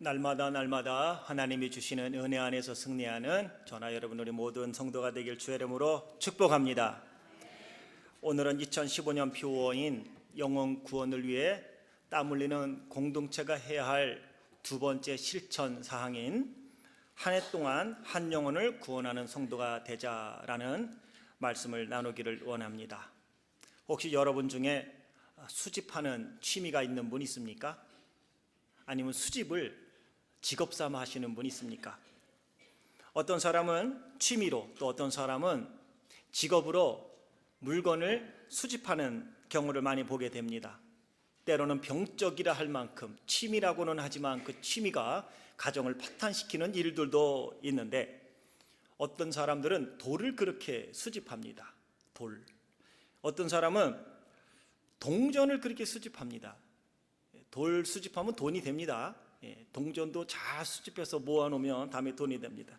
날마다 하나님이 주시는 은혜 안에서 승리하는 저나 여러분 우리 모든 성도가 되길 주의 이름으로 축복합니다. 오늘은 2015년 표어인 영혼 구원을 위해 땀 흘리는 공동체가 해야 할 두 번째 실천 사항인 한 해 동안 한 영혼을 구원하는 성도가 되자라는 말씀을 나누기를 원합니다. 혹시 여러분 중에 수집하는 취미가 있는 분 있습니까? 아니면 수집을 직업 삼아 하시는 분 있습니까? 어떤 사람은 취미로, 또 어떤 사람은 직업으로 물건을 수집하는 경우를 많이 보게 됩니다. 때로는 병적이라 할 만큼 취미라고는 하지만 그 취미가 가정을 파탄시키는 일들도 있는데, 어떤 사람들은 돌을 그렇게 수집합니다. 돌. 어떤 사람은 동전을 그렇게 수집합니다. 돌 수집하면 돈이 됩니다. 동전도 잘 수집해서 모아놓으면 다음에 돈이 됩니다.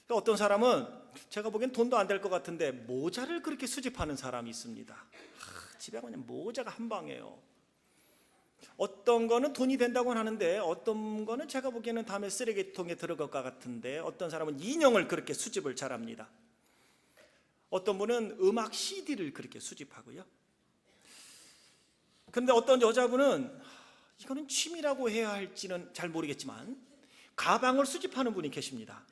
어떤 사람은 제가 보기엔 돈도 안 될 것 같은데 모자를 그렇게 수집하는 사람이 있습니다. 집에 그냥 모자가 한 방이에요. 어떤 거는 돈이 된다고 하는데 어떤 거는 제가 보기에는 다음에 쓰레기통에 들어갈 것 같은데, 어떤 사람은 인형을 그렇게 수집을 잘합니다. 어떤 분은 음악 CD를 그렇게 수집하고요. 그런데 어떤 여자분은 이거는 취미라고 해야 할지는 잘 모르겠지만 가방을 수집하는 분이 계십니다.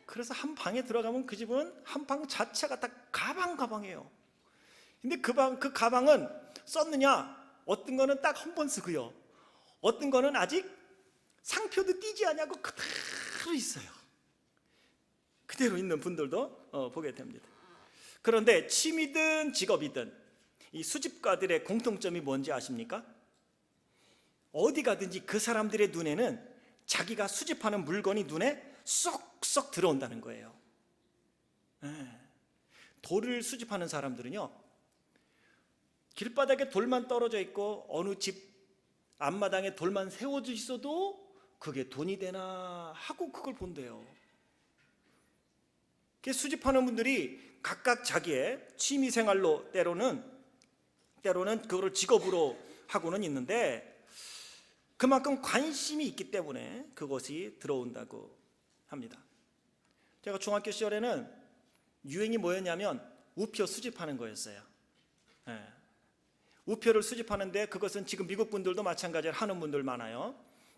그래서 한 방에 들어가면 그 집은 한 방 자체가 다 가방이에요. 근데 그 가방은 썼느냐? 어떤 거는 딱 한 번 쓰고요, 어떤 거는 아직 상표도 띄지 않냐고 그대로 있어요. 그대로 있는 분들도 보게 됩니다. 그런데 취미든 직업이든 이 수집가들의 공통점이 뭔지 아십니까? 어디 가든지 그 사람들의 눈에는 자기가 수집하는 물건이 눈에 쏙쏙 들어온다는 거예요. 돌을 수집하는 사람들은요, 길바닥에 돌만 떨어져 있고 어느 집 앞마당에 돌만 세워져 있어도 그게 돈이 되나 하고 그걸 본대요. 수집하는 분들이 각각 자기의 취미생활로 때로는 그거를 직업으로 하고는 있는데, 그만큼 관심이 있기 때문에 그것이 들어온다고 합니다. 제가 중학교 시절에는 유행이 뭐였냐면 우표 수집하는 거였어요. 우표를 수집하는데, 그것은 지금 미국 분들도 마찬가지로 하는 분들 많아요.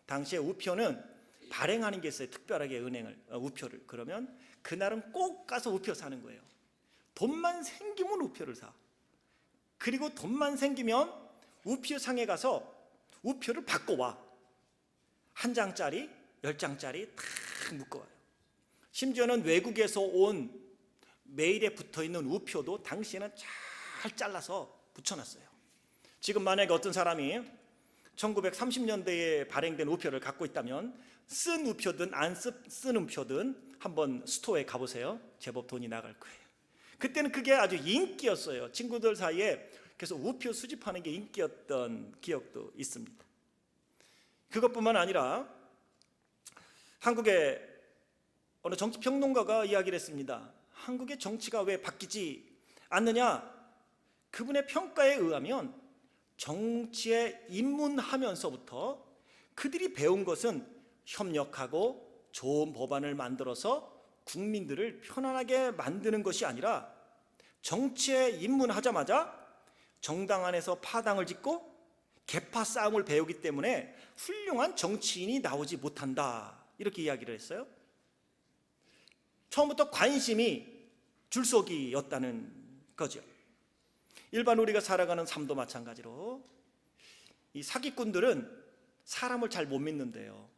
당시에 우표는 발행하는 게 있어요. 특별하게 우표를. 그러면 그날은 꼭 가서 우표 사는 거예요. 돈만 생기면 우표를 사. 그리고 돈만 생기면 우표상에 가서 우표를 바꿔와. 한 장짜리, 10장짜리 탁 묶어와요. 심지어는 외국에서 온 메일에 붙어있는 우표도 당시에는 잘 잘라서 붙여놨어요. 지금 만약에 어떤 사람이 1930년대에 발행된 우표를 갖고 있다면 쓴 우표든 안 쓴 우표든 한번 스토어에 가보세요. 제법 돈이 나갈 거예요. 그때는 그게 아주 인기였어요. 친구들 사이에. 그래서 우표 수집하는 게 인기였던 기억도 있습니다. 그것뿐만 아니라 한국의 어느 정치평론가가 이야기를 했습니다. 한국의 정치가 왜 바뀌지 않느냐? 그분의 평가에 의하면 정치에 입문하면서부터 그들이 배운 것은 협력하고 좋은 법안을 만들어서 국민들을 편안하게 만드는 것이 아니라, 정치에 입문하자마자 정당 안에서 파당을 짓고 계파 싸움을 배우기 때문에 훌륭한 정치인이 나오지 못한다, 이렇게 이야기를 했어요. 처음부터 관심이 줄서기였다는 거죠. 일반 우리가 살아가는 삶도 마찬가지로 이 사기꾼들은 사람을 잘 못 믿는데요.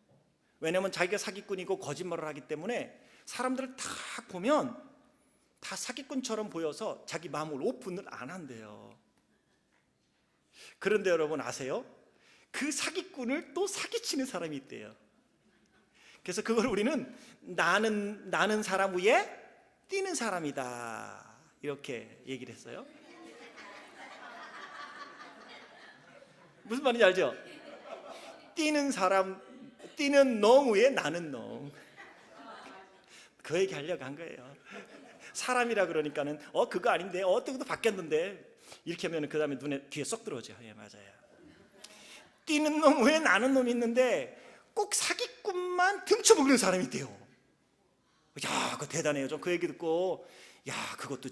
왜냐하면 자기가 사기꾼이고 거짓말을 하기 때문에 사람들을 다 보면 다 사기꾼처럼 보여서 자기 마음을 오픈을 안 한대요. 그런데 여러분 아세요? 그 사기꾼을 또 사기치는 사람이 있대요. 그래서 그걸 우리는 나는 사람 위에 뛰는 사람이다, 이렇게 얘기를 했어요. 무슨 말인지 알죠? 뛰는 사람, 뛰는 놈 위에 나는 놈. 그 얘기 하려고 한 거예요. 사람이라 그러니까는 그거 아닌데, 어떻게도 바뀌었는데, 이렇게 하면 그 다음에 귀에 쏙 들어오죠. 예, 맞아요. 뛰는 놈 위에 나는 놈이 있는데 꼭 사기꾼만 등쳐먹는 사람이 돼요. 야, 그거 대단해요. 좀 그 얘기 듣고 야, 그것도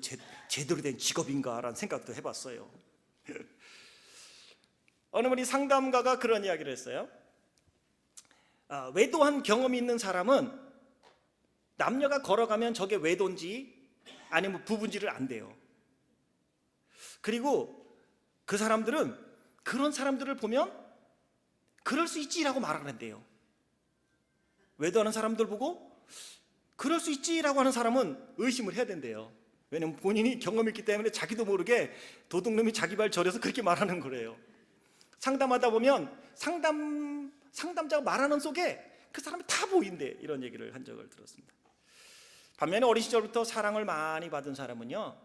제대로 된 직업인가라는 생각도 해봤어요. 어느 분이 상담가가 그런 이야기를 했어요. 외도한 경험이 있는 사람은 남녀가 걸어가면 저게 외도인지 아니면 부부인지를 안 돼요. 그리고 그 사람들은 그런 사람들을 보면 그럴 수 있지라고 말하는데요. 외도하는 사람들 보고 그럴 수 있지라고 하는 사람은 의심을 해야 된대요. 왜냐면 본인이 경험이 있기 때문에 자기도 모르게 도둑놈이 자기 발 저려서 그렇게 말하는 거래요. 상담하다 보면 상담자가 말하는 속에 그 사람이 다 보인대, 이런 얘기를 한 적을 들었습니다. 반면에 어린 시절부터 사랑을 많이 받은 사람은요,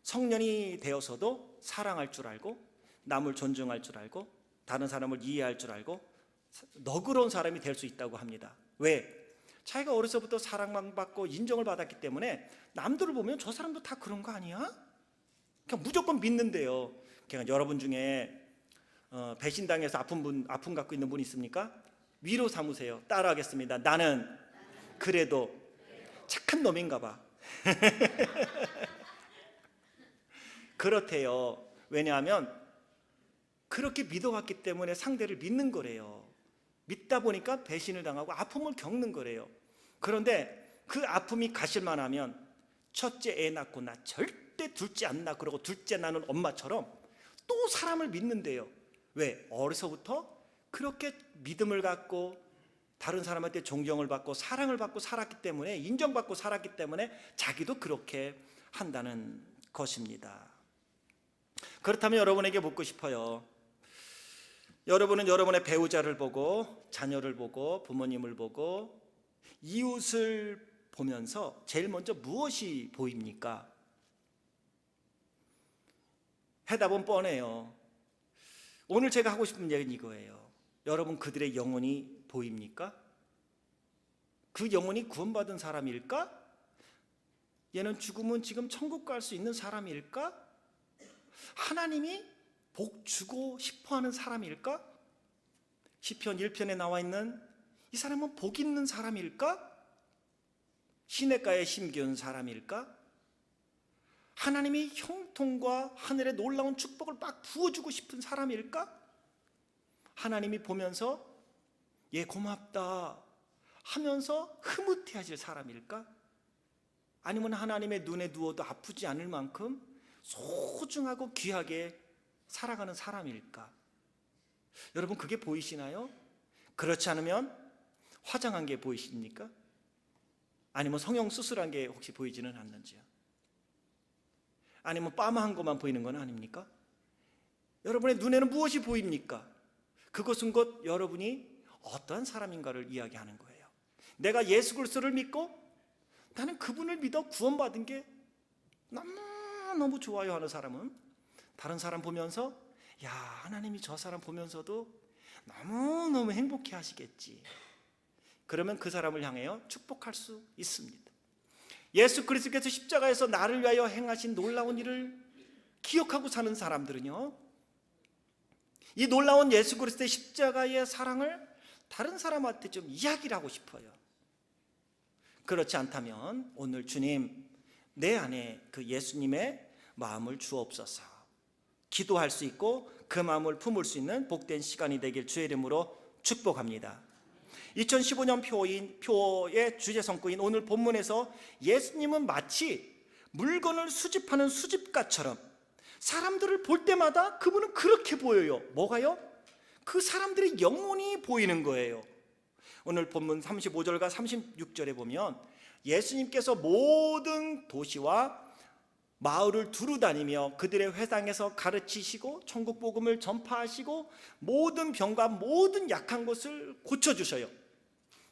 성년이 되어서도 사랑할 줄 알고 남을 존중할 줄 알고 다른 사람을 이해할 줄 알고 너그러운 사람이 될 수 있다고 합니다. 왜? 자기가 어려서부터 사랑만 받고 인정을 받았기 때문에 남들을 보면 저 사람도 다 그런 거 아니야? 그냥 무조건 믿는데요. 그냥 여러분 중에 배신당해서 아픔 갖고 있는 분 있습니까? 위로 삼으세요. 따라하겠습니다. 나는 그래도 착한 놈인가 봐. 그렇대요. 왜냐하면 그렇게 믿어왔기 때문에 상대를 믿는 거래요. 믿다 보니까 배신을 당하고 아픔을 겪는 거래요. 그런데 그 아픔이 가실만 하면 첫째 애 낳고 나 절대 둘째 안 낳고 그러고 둘째 낳는 엄마처럼 또 사람을 믿는데요. 왜? 어려서부터 그렇게 믿음을 갖고 다른 사람한테 존경을 받고 사랑을 받고 살았기 때문에, 인정받고 살았기 때문에 자기도 그렇게 한다는 것입니다. 그렇다면 여러분에게 묻고 싶어요. 여러분은 여러분의 배우자를 보고 자녀를 보고 부모님을 보고 이웃을 보면서 제일 먼저 무엇이 보입니까? 해답은 뻔해요. 오늘 제가 하고 싶은 얘기는 이거예요. 여러분, 그들의 영혼이 보입니까? 그 영혼이 구원받은 사람일까? 얘는 죽으면 지금 천국 갈 수 있는 사람일까? 하나님이 복 주고 싶어하는 사람일까? 시편 1편에 나와 있는 이 사람은 복 있는 사람일까? 시냇가에 심기운 사람일까? 하나님이 형통과 하늘의 놀라운 축복을 막 부어주고 싶은 사람일까? 하나님이 보면서 얘 고맙다 하면서 흐뭇해하실 사람일까? 아니면 하나님의 눈에 누워도 아프지 않을 만큼 소중하고 귀하게 살아가는 사람일까? 여러분, 그게 보이시나요? 그렇지 않으면 화장한 게 보이십니까? 아니면 성형 수술한 게 혹시 보이지는 않는지요? 아니면 빠마한 것만 보이는 건 아닙니까? 여러분의 눈에는 무엇이 보입니까? 그것은 곧 여러분이 어떠한 사람인가를 이야기하는 거예요. 내가 예수 그리스도를 믿고 나는 그분을 믿어 구원받은 게 너무 좋아요 하는 사람은 다른 사람 보면서 야, 하나님이 저 사람 보면서도 너무너무 행복해 하시겠지. 그러면 그 사람을 향하여 축복할 수 있습니다. 예수 그리스도께서 십자가에서 나를 위하여 행하신 놀라운 일을 기억하고 사는 사람들은요, 이 놀라운 예수 그리스도의 십자가의 사랑을 다른 사람한테 좀 이야기를 하고 싶어요. 그렇지 않다면 오늘 주님, 내 안에 그 예수님의 마음을 주옵소서. 기도할 수 있고 그 마음을 품을 수 있는 복된 시간이 되길 주의 이름으로 축복합니다. 2015년 표어의 주제 성구인 오늘 본문에서 예수님은 마치 물건을 수집하는 수집가처럼 사람들을 볼 때마다 그분은 그렇게 보여요. 뭐가요? 그 사람들의 영혼이 보이는 거예요. 오늘 본문 35절과 36절에 보면 예수님께서 모든 도시와 마을을 두루 다니며 그들의 회당에서 가르치시고 천국 복음을 전파하시고 모든 병과 모든 약한 것을 고쳐주셔요.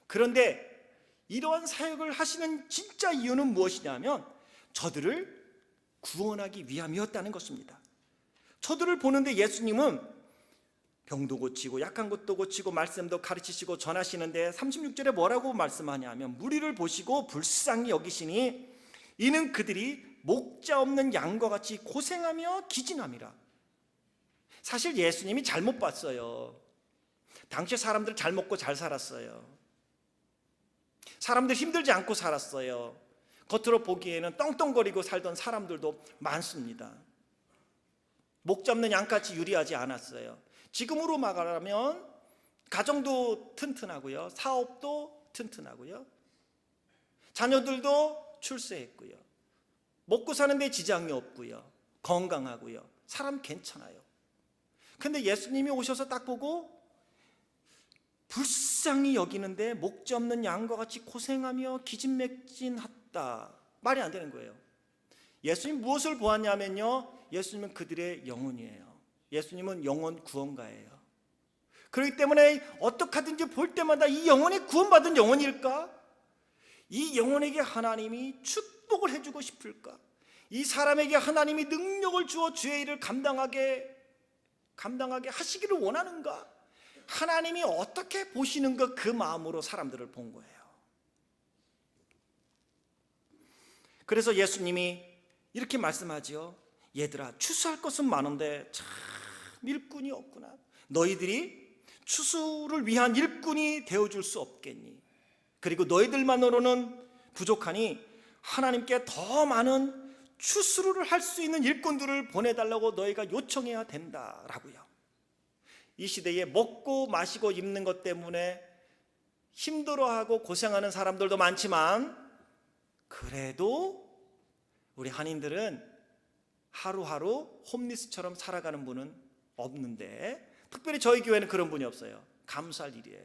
그런데 이러한 사역을 하시는 진짜 이유는 무엇이냐면 저들을 구원하기 위함이었다는 것입니다. 저들을 보는데 예수님은 병도 고치고 약한 것도 고치고 말씀도 가르치시고 전하시는데 36절에 뭐라고 말씀하냐면 무리를 보시고 불쌍히 여기시니 이는 그들이 목자 없는 양과 같이 고생하며 기진함이라. 사실 예수님이 잘못 봤어요. 당시 사람들 잘 먹고 잘 살았어요. 사람들 힘들지 않고 살았어요. 겉으로 보기에는 떵떵거리고 살던 사람들도 많습니다. 목 잡는 양같이 유리하지 않았어요. 지금으로 말하면 가정도 튼튼하고요, 사업도 튼튼하고요, 자녀들도 출세했고요, 먹고 사는데 지장이 없고요, 건강하고요, 사람 괜찮아요. 근데 예수님이 오셔서 딱 보고 불쌍히 여기는데 목지 없는 양과 같이 고생하며 기진맥진하다. 말이 안 되는 거예요. 예수님 무엇을 보았냐면요, 예수님은 그들의 영혼이에요. 예수님은 영혼 구원가예요. 그렇기 때문에 어떻게 하든지 볼 때마다 이 영혼이 구원받은 영혼일까? 이 영혼에게 하나님이 축복을 해주고 싶을까? 이 사람에게 하나님이 능력을 주어 주의 일을 감당하게 하시기를 원하는가? 하나님이 어떻게 보시는가, 그 마음으로 사람들을 본 거예요. 그래서 예수님이 이렇게 말씀하죠. 얘들아, 추수할 것은 많은데 참 일꾼이 없구나. 너희들이 추수를 위한 일꾼이 되어줄 수 없겠니? 그리고 너희들만으로는 부족하니 하나님께 더 많은 추수를 할 수 있는 일꾼들을 보내달라고 너희가 요청해야 된다라고요. 이 시대에 먹고 마시고 입는 것 때문에 힘들어하고 고생하는 사람들도 많지만, 그래도 우리 한인들은 하루하루 홈리스처럼 살아가는 분은 없는데, 특별히 저희 교회는 그런 분이 없어요. 감사할 일이에요.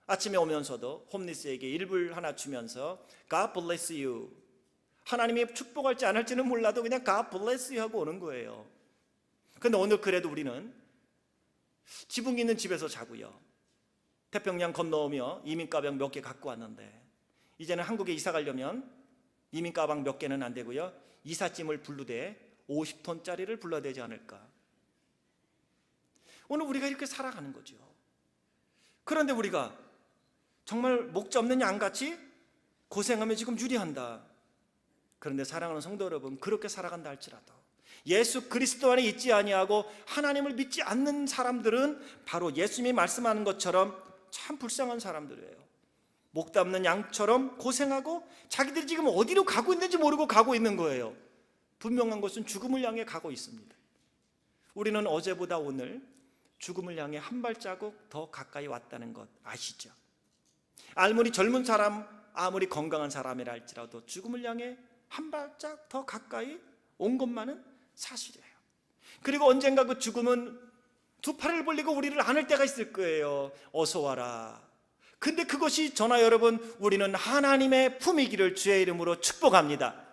아침에 오면서도 홈리스에게 일불 하나 주면서 God bless you, 하나님이 축복할지 안 할지는 몰라도 그냥 God bless you 하고 오는 거예요. 근데 오늘 그래도 우리는 지붕 있는 집에서 자고요, 태평양 건너오며 이민 가방 몇 개 갖고 왔는데, 이제는 한국에 이사 가려면 이민 가방 몇 개는 안 되고요, 이삿짐을 부르되 50톤짜리를 불러야 되지 않을까? 오늘 우리가 이렇게 살아가는 거죠. 그런데 우리가 정말 목자 없는 양같이 고생하며 지금 유리한다. 그런데 사랑하는 성도 여러분, 그렇게 살아간다 할지라도 예수 그리스도 안에 있지 아니하고 하나님을 믿지 않는 사람들은 바로 예수님이 말씀하는 것처럼 참 불쌍한 사람들이에요. 목자 없는 양처럼 고생하고 자기들이 지금 어디로 가고 있는지 모르고 가고 있는 거예요. 분명한 것은 죽음을 향해 가고 있습니다. 우리는 어제보다 오늘 죽음을 향해 한 발자국 더 가까이 왔다는 것 아시죠? 아무리 젊은 사람, 아무리 건강한 사람이라 할지라도 죽음을 향해 한 발짝 더 가까이 온 것만은 사실이에요. 그리고 언젠가 그 죽음은 두 팔을 벌리고 우리를 안을 때가 있을 거예요. 어서 와라. 근데 그것이 저나 여러분, 우리는 하나님의 품이기를 주의 이름으로 축복합니다.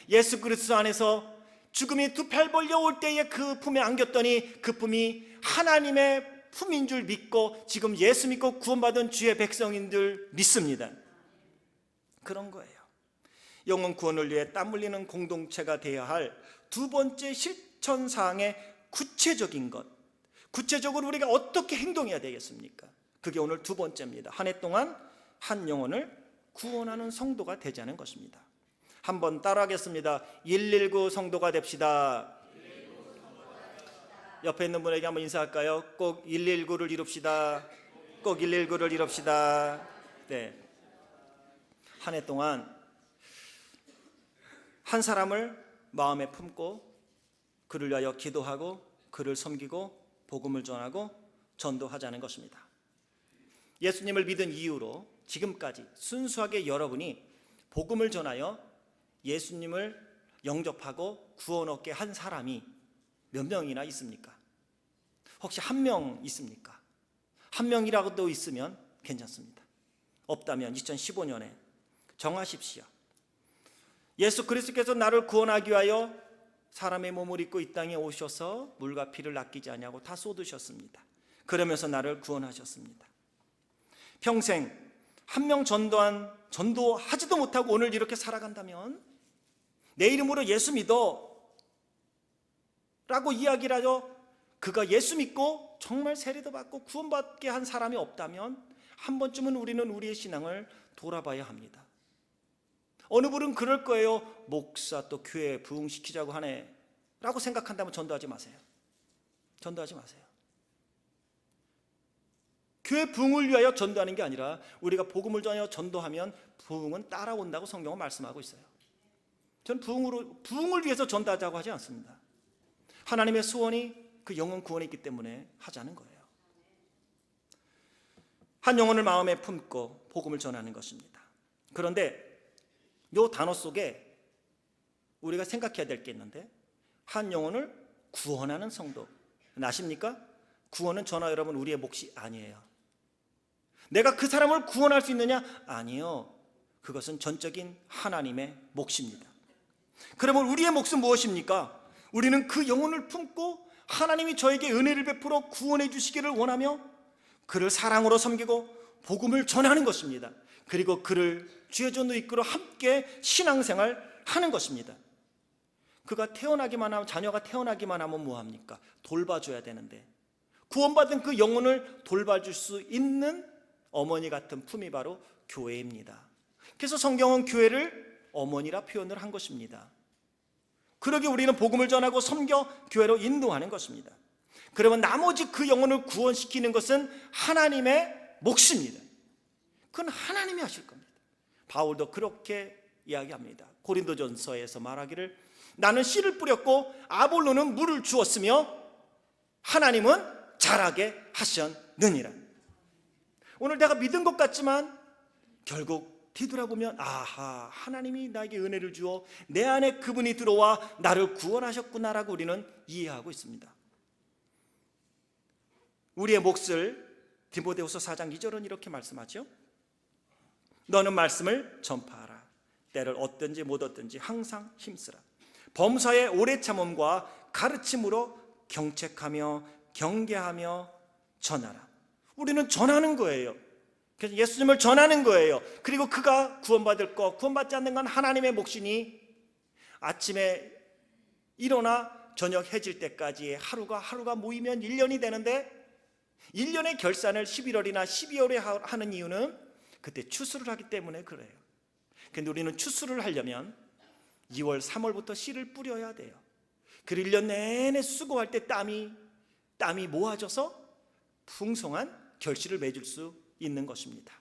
예수 그리스도 안에서 죽음이 두 팔 벌려 올 때에 그 품에 안겼더니 그 품이 하나님의 품인 줄 믿고 지금 예수 믿고 구원받은 주의 백성인 줄 믿습니다. 그런 거예요. 영혼 구원을 위해 땀 흘리는 공동체가 되어야 할 두 번째 실천사항의 구체적인 것, 구체적으로 우리가 어떻게 행동해야 되겠습니까? 그게 오늘 두 번째입니다. 한 해 동안 한 영혼을 구원하는 성도가 되자는 것입니다. 한번 따라하겠습니다. 119 성도가 됩시다. 옆에 있는 분에게 한번 인사할까요? 꼭 119를 이룹시다. 꼭 119를 이룹시다. 네. 한 해 동안 한 사람을 마음에 품고 그를 위하여 기도하고 그를 섬기고 복음을 전하고 전도하자는 것입니다. 예수님을 믿은 이후로 지금까지 순수하게 여러분이 복음을 전하여 예수님을 영접하고 구원 얻게 한 사람이 몇 명이나 있습니까? 혹시 한 명 있습니까? 한 명이라도 있으면 괜찮습니다. 없다면 2015년에 정하십시오. 예수 그리스도께서 나를 구원하기 위하여 사람의 몸을 입고 이 땅에 오셔서 물과 피를 아끼지 아니하고 다 쏟으셨습니다. 그러면서 나를 구원하셨습니다. 평생 한 명 전도하지도 못하고 오늘 이렇게 살아간다면 내 이름으로 예수 믿어 라고 이야기를 하죠. 그가 예수 믿고 정말 세례도 받고 구원받게 한 사람이 없다면 한 번쯤은 우리는 우리의 신앙을 돌아봐야 합니다. 어느 분은 그럴 거예요. 목사 또 교회 부흥시키자고 하네 라고 생각한다면 전도하지 마세요. 전도하지 마세요. 교회 부흥을 위하여 전도하는 게 아니라 우리가 복음을 전하여 전도하면 부흥은 따라온다고 성경은 말씀하고 있어요. 저는 부흥을 위해서 전도하자고 하지 않습니다. 하나님의 소원이 그 영혼 구원에 있기 때문에 하자는 거예요. 한 영혼을 마음에 품고 복음을 전하는 것입니다. 그런데 이 단어 속에 우리가 생각해야 될 게 있는데, 한 영혼을 구원하는 성도, 아십니까? 구원은 저나 여러분 우리의 몫이 아니에요. 내가 그 사람을 구원할 수 있느냐? 아니요. 그것은 전적인 하나님의 몫입니다. 그러면 우리의 몫은 무엇입니까? 우리는 그 영혼을 품고 하나님이 저에게 은혜를 베풀어 구원해 주시기를 원하며 그를 사랑으로 섬기고 복음을 전하는 것입니다. 그리고 그를 주의 전도 이끌어 함께 신앙생활 하는 것입니다. 그가 태어나기만 하면, 자녀가 태어나기만 하면 뭐합니까? 돌봐줘야 되는데, 구원받은 그 영혼을 돌봐줄 수 있는 어머니 같은 품이 바로 교회입니다. 그래서 성경은 교회를 어머니라 표현을 한 것입니다. 그러기에 우리는 복음을 전하고 섬겨 교회로 인도하는 것입니다. 그러면 나머지 그 영혼을 구원시키는 것은 하나님의 몫입니다. 그건 하나님이 하실 겁니다. 바울도 그렇게 이야기합니다. 고린도전서에서 말하기를 나는 씨를 뿌렸고 아볼로는 물을 주었으며 하나님은 자라게 하셨느니라. 오늘 내가 믿은 것 같지만 결국 뒤돌아보면 아하, 하나님이 나에게 은혜를 주어 내 안에 그분이 들어와 나를 구원하셨구나라고 우리는 이해하고 있습니다. 우리의 몫을 디모데후서 4장 2절은 이렇게 말씀하죠. 너는 말씀을 전파하라. 때를 얻든지 못 얻든지 항상 힘쓰라. 범사의 오래 참음과 가르침으로 경책하며 경계하며 전하라. 우리는 전하는 거예요. 그래서 예수님을 전하는 거예요. 그리고 그가 구원받을 것, 구원받지 않는 건 하나님의 몫이니 아침에 일어나 저녁 해질 때까지 하루가 모이면 1년이 되는데 1년의 결산을 11월이나 12월에 하는 이유는 그때 추수를 하기 때문에 그래요. 그런데 우리는 추수를 하려면 2월, 3월부터 씨를 뿌려야 돼요. 그리고 1년 내내 수고할 때 땀이 모아져서 풍성한 결실을 맺을 수 있는 것입니다.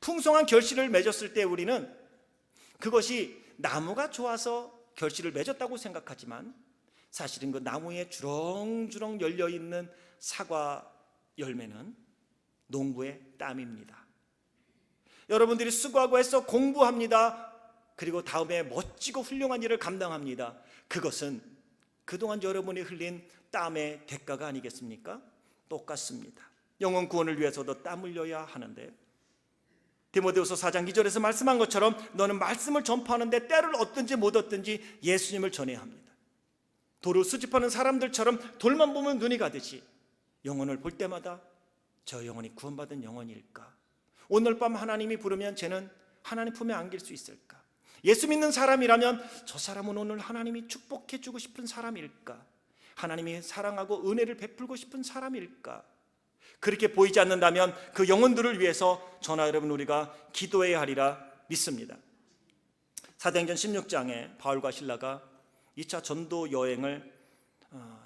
풍성한 결실을 맺었을 때 우리는 그것이 나무가 좋아서 결실을 맺었다고 생각하지만 사실은 그 나무에 주렁주렁 열려있는 사과 열매는 농부의 땀입니다. 여러분들이 수고하고 해서 공부합니다. 그리고 다음에 멋지고 훌륭한 일을 감당합니다. 그것은 그동안 여러분이 흘린 땀의 대가가 아니겠습니까? 똑같습니다. 영혼 구원을 위해서도 땀 흘려야 하는데 디모데후서 4장 2절에서 말씀한 것처럼 너는 말씀을 전파하는데 때를 얻든지 못 얻든지 예수님을 전해야 합니다. 돌을 수집하는 사람들처럼 돌만 보면 눈이 가듯이 영혼을 볼 때마다 저 영혼이 구원받은 영혼일까? 오늘 밤 하나님이 부르면 쟤는 하나님 품에 안길 수 있을까? 예수 믿는 사람이라면 저 사람은 오늘 하나님이 축복해 주고 싶은 사람일까? 하나님이 사랑하고 은혜를 베풀고 싶은 사람일까? 그렇게 보이지 않는다면 그 영혼들을 위해서 저나 여러분 우리가 기도해야 하리라 믿습니다. 사도행전 16장에 바울과 실라가 2차 전도 여행을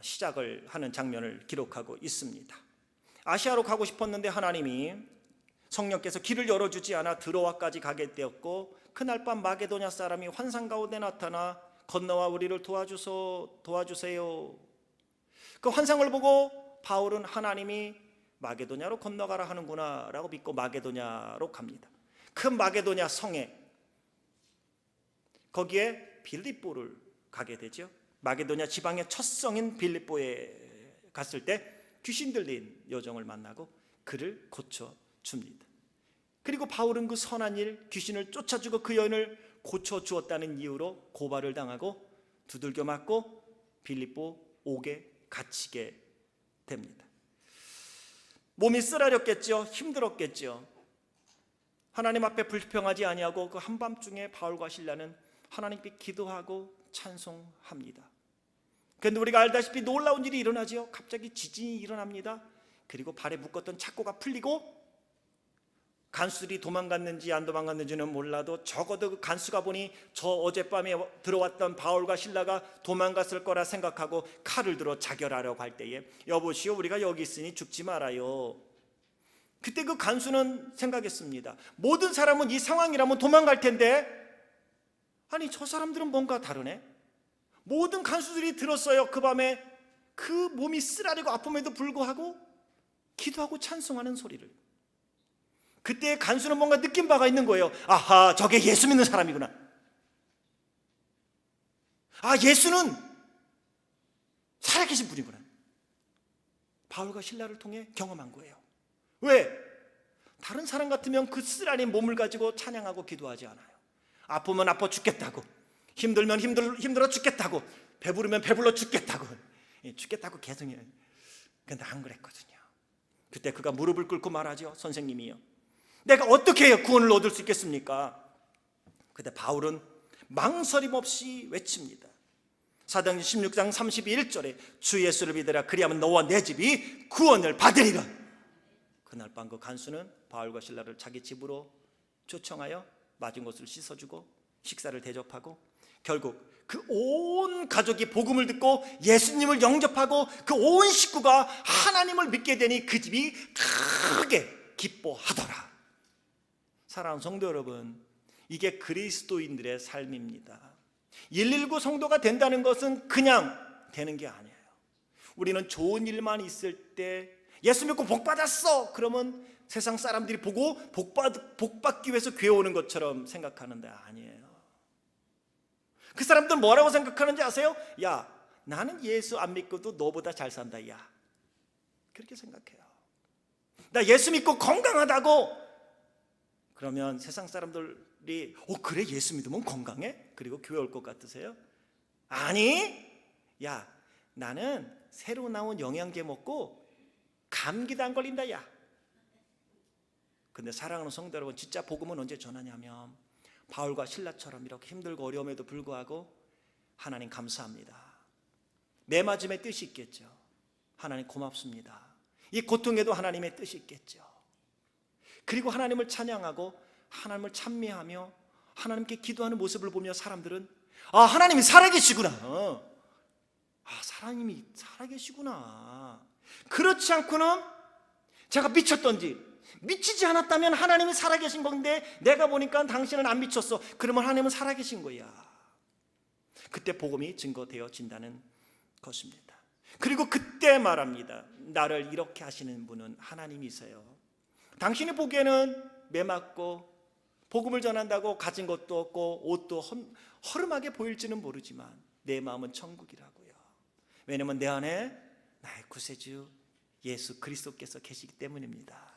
시작을 하는 장면을 기록하고 있습니다. 아시아로 가고 싶었는데 하나님이 성령께서 길을 열어주지 않아 드로아까지 가게 되었고 그날 밤 마게도냐 사람이 환상 가운데 나타나 건너와 우리를 도와주세요. 그 환상을 보고 바울은 하나님이 마게도냐로 건너가라 하는구나 라고 믿고 마게도냐로 갑니다. 그 마게도냐 성에 거기에 빌립보를 가게 되죠. 마게도냐 지방의 첫 성인 빌립보에 갔을 때 귀신 들린 여종을 만나고 그를 고쳐줍니다. 그리고 바울은 그 선한 일, 귀신을 쫓아주고 그 여인을 고쳐주었다는 이유로 고발을 당하고 두들겨 맞고 빌립보 옥에 갇히게 됩니다. 몸이 쓰라렸겠죠. 힘들었겠죠. 하나님 앞에 불평하지 아니하고 그 한밤중에 바울과 실라는 하나님께 기도하고 찬송합니다. 그런데 우리가 알다시피 놀라운 일이 일어나죠. 갑자기 지진이 일어납니다. 그리고 발에 묶었던 착고가 풀리고 간수들이 도망갔는지 안 도망갔는지는 몰라도 적어도 그 간수가 보니 저 어젯밤에 들어왔던 바울과 실라가 도망갔을 거라 생각하고 칼을 들어 자결하려고 할 때에 여보시오 우리가 여기 있으니 죽지 말아요. 그때 그 간수는 생각했습니다. 모든 사람은 이 상황이라면 도망갈 텐데, 아니 저 사람들은 뭔가 다르네. 모든 간수들이 들었어요. 그 밤에 그 몸이 쓰라리고 아픔에도 불구하고 기도하고 찬송하는 소리를. 그때 간수는 뭔가 느낀 바가 있는 거예요. 아하, 저게 예수 믿는 사람이구나. 아, 예수는 살아계신 분이구나. 바울과 실라를 통해 경험한 거예요. 왜? 다른 사람 같으면 그 쓰라린 몸을 가지고 찬양하고 기도하지 않아요. 아프면 아파 죽겠다고, 힘들면 힘들어 죽겠다고, 배부르면 배불러 죽겠다고, 죽겠다고 계속 해요. 근데 안 그랬거든요. 그때 그가 무릎을 꿇고 말하죠. 선생님이요, 내가 어떻게 해야 구원을 얻을 수 있겠습니까? 그때 바울은 망설임 없이 외칩니다. 사도행전 16장 31절에 주 예수를 믿으라, 그리하면 너와 내 집이 구원을 받으리라. 그날 밤 그 간수는 바울과 실라를 자기 집으로 초청하여 맞은 것을 씻어주고 식사를 대접하고, 결국 그 온 가족이 복음을 듣고 예수님을 영접하고 그 온 식구가 하나님을 믿게 되니 그 집이 크게 기뻐하더라. 사랑하는 성도 여러분, 이게 그리스도인들의 삶입니다. 119 성도가 된다는 것은 그냥 되는 게 아니에요. 우리는 좋은 일만 있을 때 예수 믿고 복 받았어, 그러면 세상 사람들이 보고 복 받기 위해서 교회 오는 것처럼 생각하는데 아니에요. 그 사람들은 뭐라고 생각하는지 아세요? 야, 나는 예수 안 믿고도 너보다 잘 산다, 야, 그렇게 생각해요. 나 예수 믿고 건강하다고 그러면 세상 사람들이 그래, 예수 믿으면 건강해? 그리고 교회 올 것 같으세요? 아니, 야, 나는 새로 나온 영양제 먹고 감기도 안 걸린다, 야. 근데 사랑하는 성도 여러분, 진짜 복음은 언제 전하냐면 바울과 실라처럼 이렇게 힘들고 어려움에도 불구하고 하나님 감사합니다, 매맞음에 뜻이 있겠죠. 하나님 고맙습니다, 이 고통에도 하나님의 뜻이 있겠죠. 그리고 하나님을 찬양하고 하나님을 찬미하며 하나님께 기도하는 모습을 보며 사람들은 하나님이 살아계시구나, 하나님이 살아계시구나. 그렇지 않고는 제가 미쳤던지 미치지 않았다면 하나님이 살아계신 건데 내가 보니까 당신은 안 미쳤어, 그러면 하나님은 살아계신 거야. 그때 복음이 증거되어진다는 것입니다. 그리고 그때 말합니다. 나를 이렇게 하시는 분은 하나님이세요. 당신이 보기에는 매맞고 복음을 전한다고 가진 것도 없고 옷도 허름하게 보일지는 모르지만 내 마음은 천국이라고요. 왜냐하면 내 안에 나의 구세주 예수 그리스도께서 계시기 때문입니다.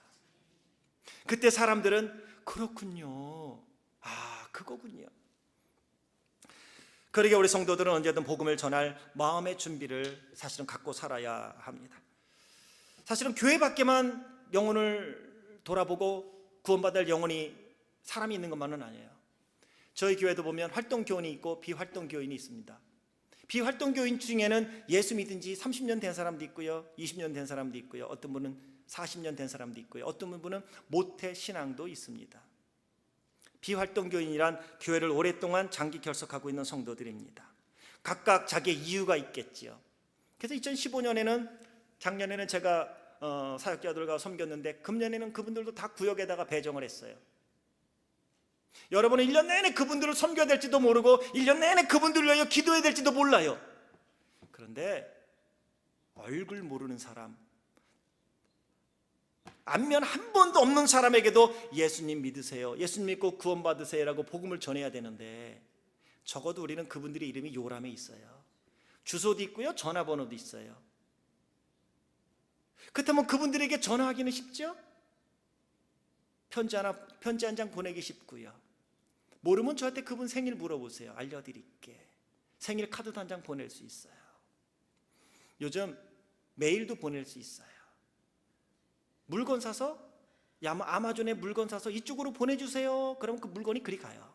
그때 사람들은 그렇군요, 그거군요. 그러게 우리 성도들은 언제든 복음을 전할 마음의 준비를 사실은 갖고 살아야 합니다. 사실은 교회 밖에만 영혼을 돌아보고 구원받을 영혼이 사람이 있는 것만은 아니에요. 저희 교회도 보면 활동교인이 있고 비활동교인이 있습니다. 비활동교인 중에는 예수 믿은 지 30년 된 사람도 있고요, 20년 된 사람도 있고요, 어떤 분은 40년 된 사람도 있고요, 어떤 분은 모태 신앙도 있습니다. 비활동교인이란 교회를 오랫동안 장기 결석하고 있는 성도들입니다. 각각 자기의 이유가 있겠지요. 그래서 2015년에는, 작년에는 제가 사역자들과 섬겼는데 금년에는 그분들도 다 구역에다가 배정을 했어요. 여러분은 1년 내내 그분들을 섬겨야 될지도 모르고 1년 내내 그분들을 위하여 기도해야 될지도 몰라요. 그런데 얼굴 모르는 사람, 안면 한 번도 없는 사람에게도 예수님 믿으세요, 예수님 믿고 구원 받으세요 라고 복음을 전해야 되는데, 적어도 우리는 그분들의 이름이 요람에 있어요. 주소도 있고요, 전화번호도 있어요. 그렇다면 그분들에게 전화하기는 쉽죠? 편지 한 장 보내기 쉽고요. 모르면 저한테 그분 생일 물어보세요, 알려드릴게. 생일 카드도 한 장 보낼 수 있어요. 요즘 메일도 보낼 수 있어요. 물건 사서 아마존에 물건 사서 이쪽으로 보내주세요, 그러면 그 물건이 그리 가요.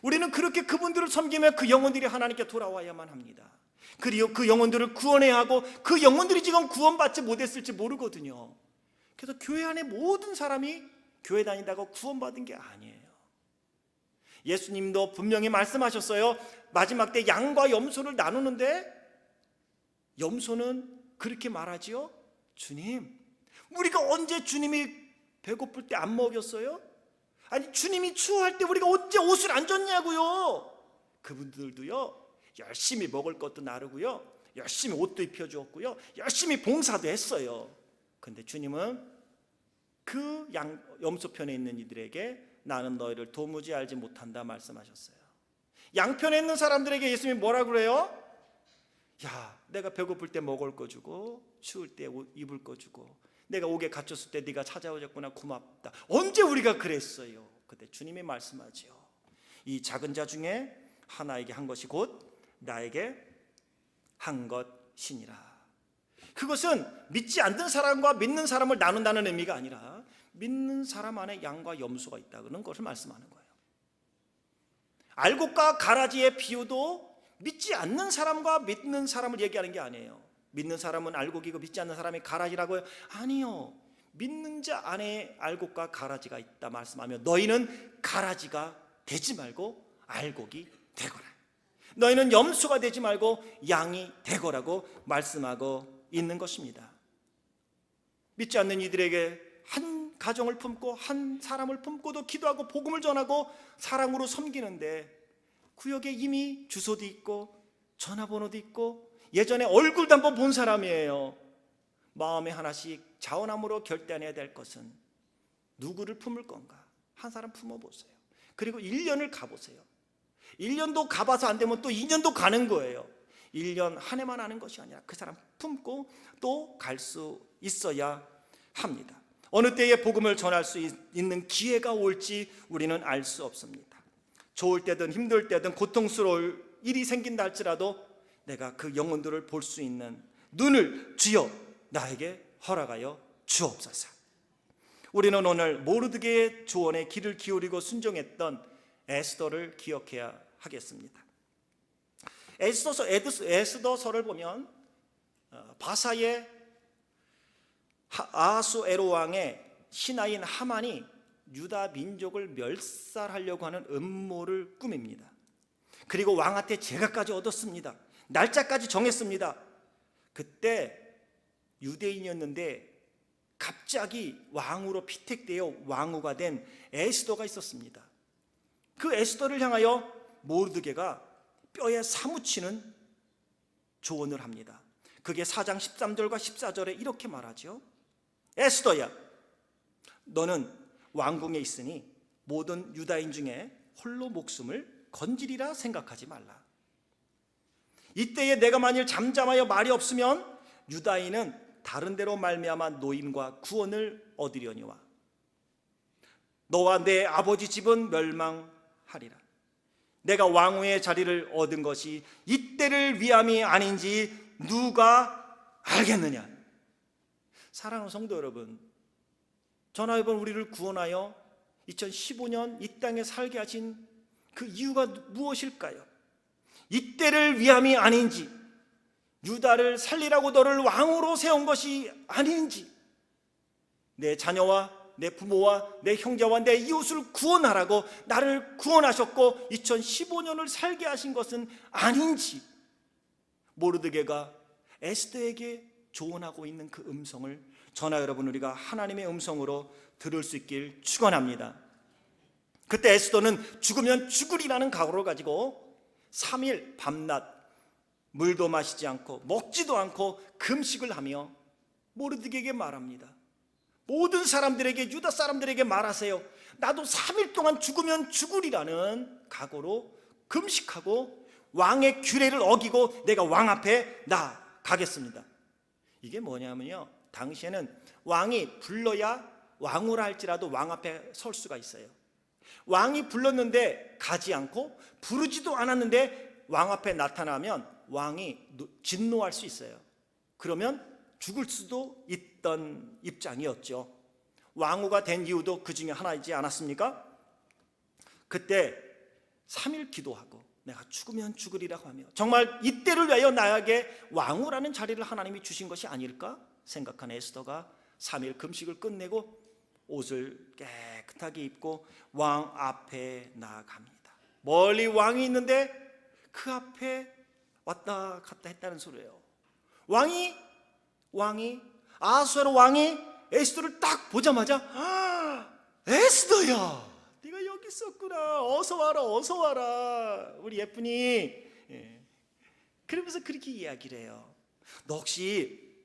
우리는 그렇게 그분들을 섬기며 그 영혼들이 하나님께 돌아와야만 합니다. 그리고 그 영혼들을 구원해야 하고 그 영혼들이 지금 구원받지 못했을지 모르거든요. 그래서 교회 안에 모든 사람이 교회 다닌다고 구원받은 게 아니에요. 예수님도 분명히 말씀하셨어요. 마지막 때 양과 염소를 나누는데 염소는 그렇게 말하지요. 주님, 우리가 언제 주님이 배고플 때 안 먹였어요? 아니 주님이 추워할 때 우리가 언제 옷을 안 줬냐고요. 그분들도요 열심히 먹을 것도 나르고요, 열심히 옷도 입혀주었고요, 열심히 봉사도 했어요. 근데 주님은 그 염소편에 있는 이들에게 나는 너희를 도무지 알지 못한다 말씀하셨어요. 양편에 있는 사람들에게 예수님이 뭐라 그래요? 야, 내가 배고플 때 먹을 거 주고 추울 때 입을 거 주고 내가 옥에 갇혔을 때 네가 찾아오셨구나 고맙다. 언제 우리가 그랬어요? 그때 주님이 말씀하죠. 이 작은 자 중에 하나에게 한 것이 곧 나에게 한 것이니라. 그것은 믿지 않는 사람과 믿는 사람을 나눈다는 의미가 아니라 믿는 사람 안에 양과 염소가 있다는 것을 말씀하는 거예요. 알곡과 가라지의 비유도 믿지 않는 사람과 믿는 사람을 얘기하는 게 아니에요. 믿는 사람은 알곡이고 믿지 않는 사람이 가라지라고요? 아니요. 믿는 자 안에 알곡과 가라지가 있다 말씀하며 너희는 가라지가 되지 말고 알곡이 되거라. 너희는 염소가 되지 말고 양이 되거라고 말씀하고 있는 것입니다. 믿지 않는 이들에게 한 가정을 품고 한 사람을 품고도 기도하고 복음을 전하고 사랑으로 섬기는데 구역에 이미 주소도 있고 전화번호도 있고 예전에 얼굴도 한번 본 사람이에요. 마음에 하나씩 자원함으로 결단해야 될 것은 누구를 품을 건가? 한 사람 품어보세요. 그리고 1년을 가보세요. 1년도 가봐서 안 되면 또 2년도 가는 거예요. 1년 한 해만 하는 것이 아니라 그 사람 품고 또 갈 수 있어야 합니다. 어느 때에 복음을 전할 수 있는 기회가 올지 우리는 알 수 없습니다. 좋을 때든 힘들 때든 고통스러울 일이 생긴다 할지라도 내가 그 영혼들을 볼 수 있는 눈을 주여 나에게 허락하여 주옵소서. 우리는 오늘 모르드게의 조언에 귀를 기울이고 순종했던 에스더를 기억해야 하겠습니다. 에스더서를 보면 바사의 아하수에로 왕의 신하인 하만이 유다 민족을 멸살하려고 하는 음모를 꾸밉니다. 그리고 왕한테 제가까지 얻었습니다. 날짜까지 정했습니다. 그때 유대인이었는데 갑자기 왕으로 피택되어 왕후가 된 에스더가 있었습니다. 그 에스더를 향하여 모르드게가 뼈에 사무치는 조언을 합니다. 그게 4장 13절과 14절에 이렇게 말하죠. 에스더야, 너는 왕궁에 있으니 모든 유다인 중에 홀로 목숨을 건지리라 생각하지 말라. 이때에 내가 만일 잠잠하여 말이 없으면 유다인은 다른 데로 말미암아 노임과 구원을 얻으려니와 너와 내 아버지 집은 멸망하리라. 내가 왕후의 자리를 얻은 것이 이때를 위함이 아닌지 누가 알겠느냐. 사랑하는 성도 여러분, 저나 여러분, 우리를 구원하여 2015년 이 땅에 살게 하신 그 이유가 무엇일까요? 이때를 위함이 아닌지, 유다를 살리라고 너를 왕으로 세운 것이 아닌지, 내 자녀와 내 부모와 내 형제와 내 이웃을 구원하라고 나를 구원하셨고 2015년을 살게 하신 것은 아닌지, 모르드게가 에스더에게 조언하고 있는 그 음성을 저나 여러분 우리가 하나님의 음성으로 들을 수 있길 축원합니다. 그때 에스더는 죽으면 죽으리라는 각오를 가지고 3일 밤낮 물도 마시지 않고 먹지도 않고 금식을 하며 모르드게에게 말합니다. 모든 사람들에게, 유다 사람들에게 말하세요. 나도 3일 동안 죽으면 죽으리라는 각오로 금식하고 왕의 규례를 어기고 내가 왕 앞에 나가겠습니다. 이게 뭐냐면요, 당시에는 왕이 불러야 왕후라 할지라도 왕 앞에 설 수가 있어요. 왕이 불렀는데 가지 않고 부르지도 않았는데 왕 앞에 나타나면 왕이 진노할 수 있어요. 그러면 죽을 수도 있던 입장이었죠. 왕후가 된 이유도 그 중에 하나이지 않았습니까? 그때 3일 기도하고 내가 죽으면 죽으리라고 하며 정말 이때를 위하여 나에게 왕후라는 자리를 하나님이 주신 것이 아닐까 생각한 에스더가 3일 금식을 끝내고 옷을 깨끗하게 입고 왕 앞에 나아갑니다. 멀리 왕이 있는데 그 앞에 왔다 갔다 했다는 소리예요. 왕이 아하수에로 왕이 에스더를 딱 보자마자 에스더야, 네가 여기 있었구나. 어서 와라, 어서 와라, 우리 예쁜이. 그러면서 그렇게 이야기를 해요. 너 혹시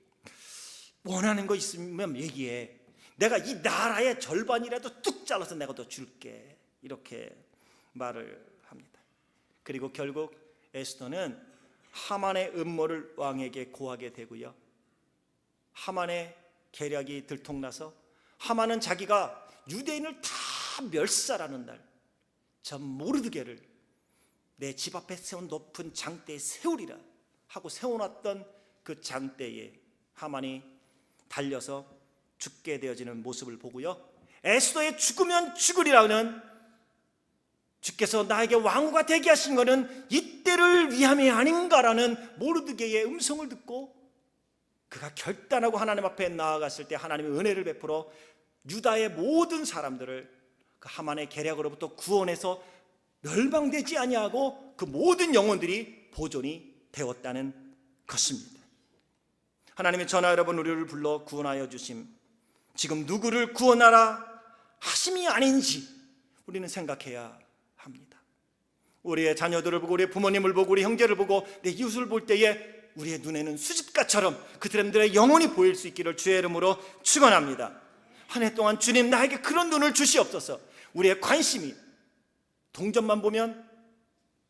원하는 거 있으면 얘기해. 내가 이 나라의 절반이라도 뚝 잘라서 내가 더 줄게. 이렇게 말을 합니다. 그리고 결국 에스더는 하만의 음모를 왕에게 고하게 되고요, 하만의 계략이 들통나서 하만은 자기가 유대인을 다 멸살하는 날 저 모르드게를 내 집 앞에 세운 높은 장대에 세우리라 하고 세워놨던 그 장대에 하만이 달려서 죽게 되어지는 모습을 보고요, 에스더의 죽으면 죽으리라는, 주께서 나에게 왕후가 되게 하신 것은 이때를 위함이 아닌가라는 모르드게의 음성을 듣고 그가 결단하고 하나님 앞에 나아갔을 때 하나님의 은혜를 베풀어 유다의 모든 사람들을 그 하만의 계략으로부터 구원해서 멸망되지 아니하고 그 모든 영혼들이 보존이 되었다는 것입니다. 하나님의 전하 여러분, 우리를 불러 구원하여 주심, 지금 누구를 구원하라 하심이 아닌지 우리는 생각해야 합니다. 우리의 자녀들을 보고, 우리의 부모님을 보고, 우리 형제를 보고, 내 이웃을 볼 때에 우리의 눈에는 수집가처럼 그 사람들의 영혼이 보일 수 있기를 주의 이름으로 축원합니다. 한 해 동안 주님 나에게 그런 눈을 주시옵소서. 우리의 관심이 동전만 보면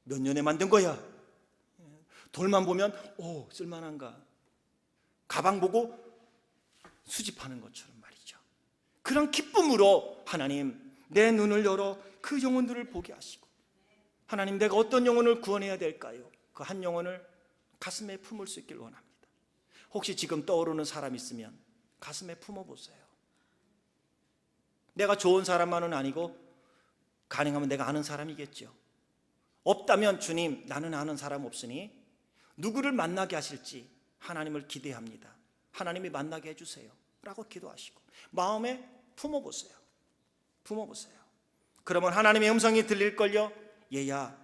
몇 년에 만든 거야, 돌만 보면 오 쓸만한가, 가방 보고 수집하는 것처럼 말이죠. 그런 기쁨으로 하나님 내 눈을 열어 그 영혼들을 보게 하시고, 하나님 내가 어떤 영혼을 구원해야 될까요? 그 한 영혼을 가슴에 품을 수 있길 원합니다. 혹시 지금 떠오르는 사람 있으면 가슴에 품어보세요. 내가 좋은 사람만은 아니고 가능하면 내가 아는 사람이겠죠. 없다면 주님 나는 아는 사람 없으니 누구를 만나게 하실지 하나님을 기대합니다. 하나님이 만나게 해주세요 라고 기도하시고 마음에 품어보세요. 품어보세요. 그러면 하나님의 음성이 들릴걸요. 얘야,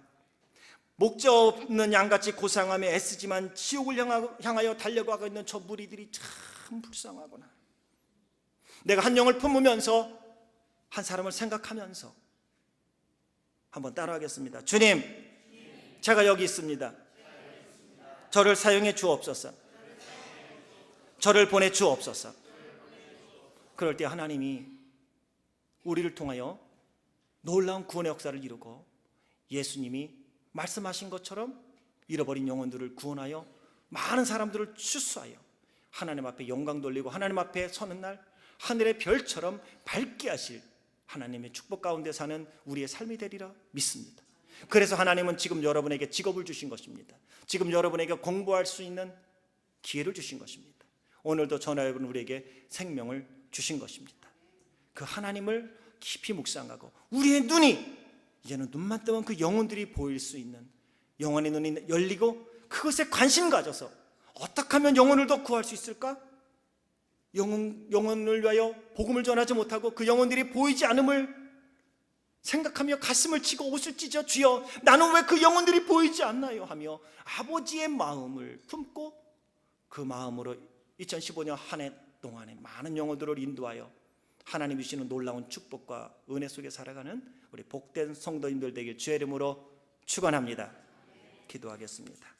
목자 없는 양같이 고상하며 애쓰지만 지옥을 향하여 달려가고 있는 저 무리들이 참 불쌍하구나. 내가 한 영을 품으면서 한 사람을 생각하면서 한번 따라하겠습니다. 주님, 제가 여기 있습니다. 저를 사용해 주옵소서. 저를 보내 주옵소서. 그럴 때 하나님이 우리를 통하여 놀라운 구원의 역사를 이루고 예수님이 말씀하신 것처럼 잃어버린 영혼들을 구원하여 많은 사람들을 추수하여 하나님 앞에 영광 돌리고 하나님 앞에 서는 날 하늘의 별처럼 밝게 하실 하나님의 축복 가운데 사는 우리의 삶이 되리라 믿습니다. 그래서 하나님은 지금 여러분에게 직업을 주신 것입니다. 지금 여러분에게 공부할 수 있는 기회를 주신 것입니다. 오늘도 저나 여러분 우리에게 생명을 주신 것입니다. 그 하나님을 깊이 묵상하고 우리의 눈이 이제는 눈만 뜨면 그 영혼들이 보일 수 있는 영혼의 눈이 열리고 그것에 관심 가져서 어떻게 하면 영혼을 더 구할 수 있을까? 영혼을 위하여 복음을 전하지 못하고 그 영혼들이 보이지 않음을 생각하며 가슴을 치고 옷을 찢어 주여 나는 왜 그 영혼들이 보이지 않나요? 하며 아버지의 마음을 품고 그 마음으로 2015년 한 해 동안에 많은 영혼들을 인도하여 하나님이 주시는 놀라운 축복과 은혜 속에 살아가는 우리 복된 성도님들 되길 주의 이름으로 축원합니다. 기도하겠습니다.